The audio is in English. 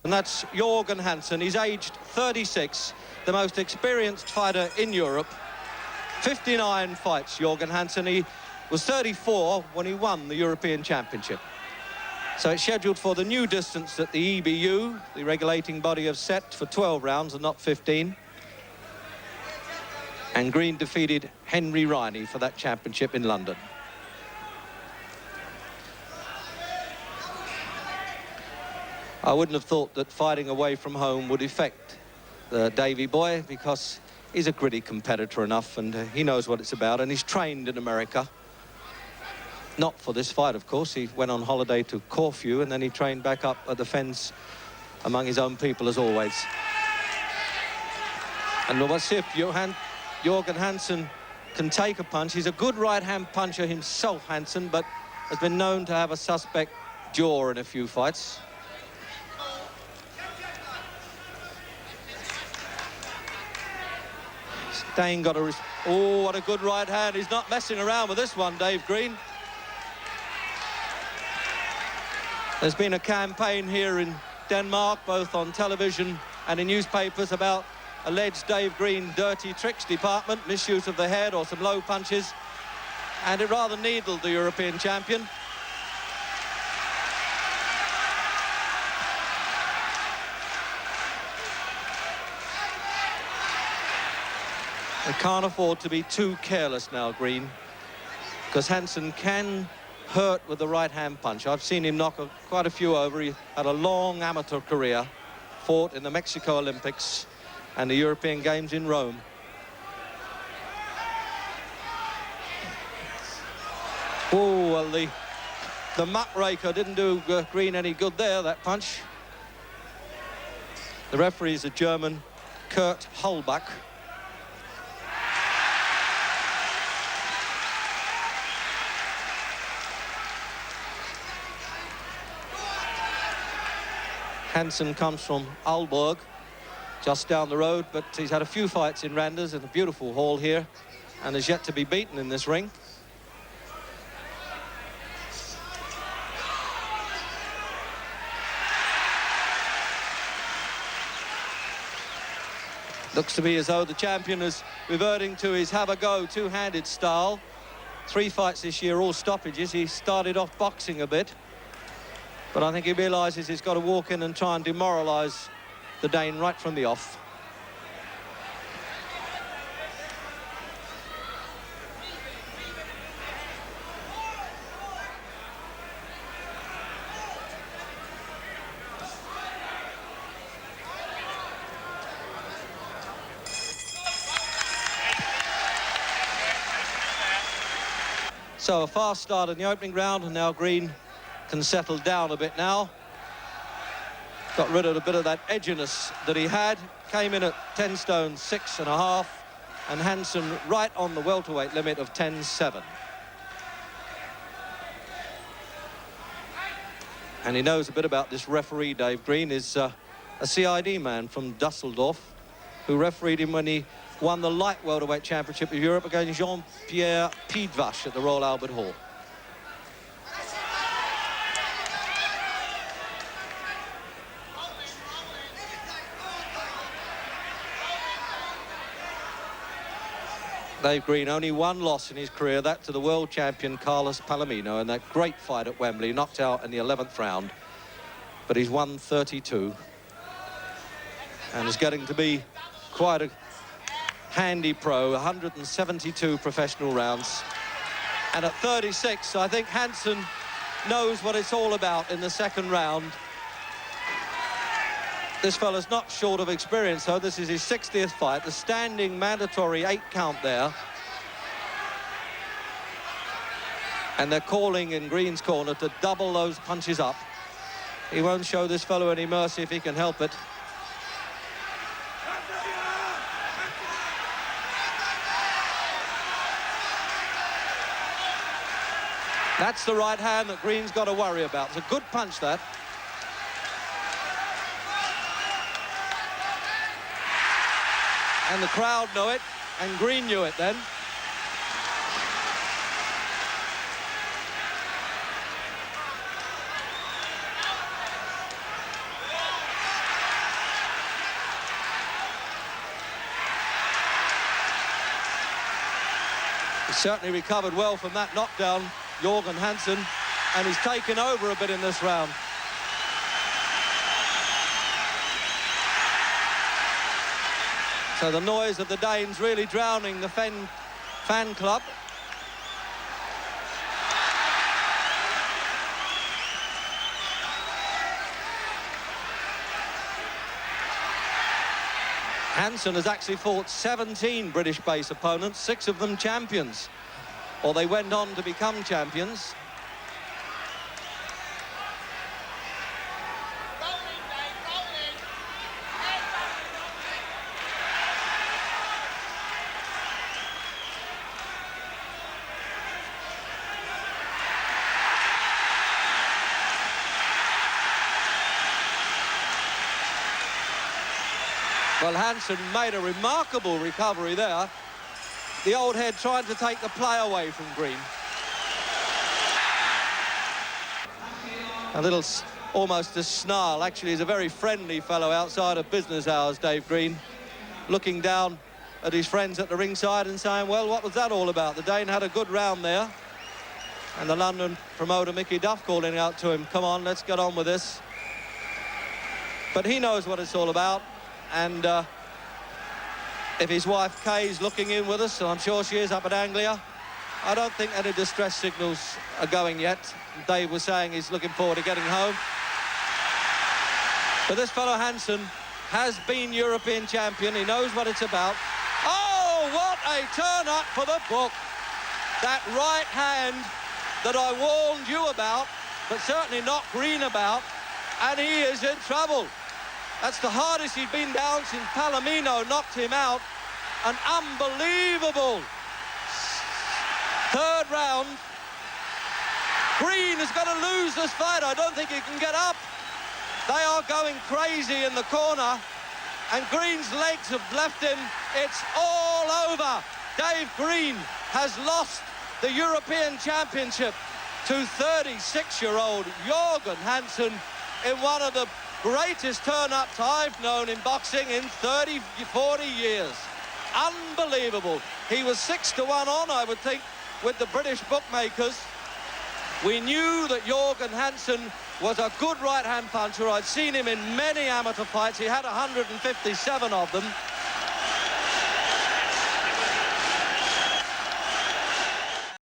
And that's Jørgen Hansen. He's aged 36, the most experienced fighter in Europe. 59 fights, Jørgen Hansen. He was 34 when he won the European Championship. So it's scheduled for the new distance that the EBU, the regulating body, have set for 12 rounds and not 15. And Green defeated Henry Riney for that championship in London. I wouldn't have thought that fighting away from home would affect the Davy boy, because he's a gritty competitor enough, and he knows what it's about, and he's trained in America. Not for this fight, of course. He went on holiday to Corfu, and then he trained back up at the fence among his own people, as always. And let's see if Jørgen Hansen can take a punch. He's a good right-hand puncher himself, Hansen, but has been known to have a suspect jaw in a few fights. Dane got a... Oh, what a good right hand. He's not messing around with this one, Dave Green. There's been a campaign here in Denmark, both on television and in newspapers, about alleged Dave Green dirty tricks department, misuse of the head or some low punches, and it rather needled the European champion. They can't afford to be too careless now, Green, because Hansen can hurt with the right-hand punch. I've seen him knock quite a few over. He had a long amateur career, fought in the Mexico Olympics and the European Games in Rome. Oh, well, the muckraker didn't do Green any good there, that punch. The referee is a German, Kurt Holbach. Hansen comes from Aalborg, just down the road, but he's had a few fights in Randers in a beautiful hall here, and is yet to be beaten in this ring. Looks to be as though the champion is reverting to his have-a-go, two-handed style. 3 fights this year, all stoppages. He started off boxing a bit, but I think he realises he's got to walk in and try and demoralise the Dane right from the off. So a fast start in the opening round, and now Green can settle down a bit now. Got rid of a bit of that edginess that he had. Came in at 10 stone 6.5, and Hansen right on the welterweight limit of 10-7. And he knows a bit about this referee. Dave Green is a CID man from Dusseldorf, who refereed him when he won the light welterweight championship of Europe against Jean-Pierre Piedvache at the Royal Albert Hall. Dave Green, only one loss in his career, that to the world champion Carlos Palomino, in that great fight at Wembley, knocked out in the 11th round. But he's won 32. And is getting to be quite a handy pro, 172 professional rounds. And at 36, I think Hansen knows what it's all about in the second round. This fella's not short of experience, though. This is his 60th fight, the standing mandatory 8 count there. And they're calling in Green's corner to double those punches up. He won't show this fellow any mercy if he can help it. That's the right hand that Green's got to worry about. It's a good punch, that. And the crowd know it, and Green knew it then. He certainly recovered well from that knockdown, Jørgen Hansen, and he's taken over a bit in this round. So the noise of the Danes really drowning the fan club. Hansen has actually fought 17 British base opponents, 6 of them champions, or they went on to become champions. Well, Hansen made a remarkable recovery there. The old head trying to take the play away from Green. A little, almost a snarl. Actually, he's a very friendly fellow outside of business hours, Dave Green, looking down at his friends at the ringside and saying, well, what was that all about? The Dane had a good round there. And the London promoter, Mickey Duff, calling out to him, come on, let's get on with this. But he knows what it's all about. And if his wife Kay's looking in with us, and I'm sure she is up at Anglia, I don't think any distress signals are going yet. Dave was saying he's looking forward to getting home. But this fellow Hansen has been European champion. He knows what it's about. Oh, what a turn-up for the book. That right hand that I warned you about, but certainly not Green about, and he is in trouble. That's the hardest he'd been down since Palomino knocked him out. An unbelievable third round. Green is going to lose this fight. I don't think he can get up. They are going crazy in the corner, and Green's legs have left him. It's all over. Dave Green has lost the European Championship to 36-year-old Jørgen Hansen in one of the greatest turn-ups I've known in boxing in 30, 40 years. Unbelievable. He was 6-1 on, I would think, with the British bookmakers. We knew that Jørgen Hansen was a good right-hand puncher. I'd seen him in many amateur fights. He had 157 of them.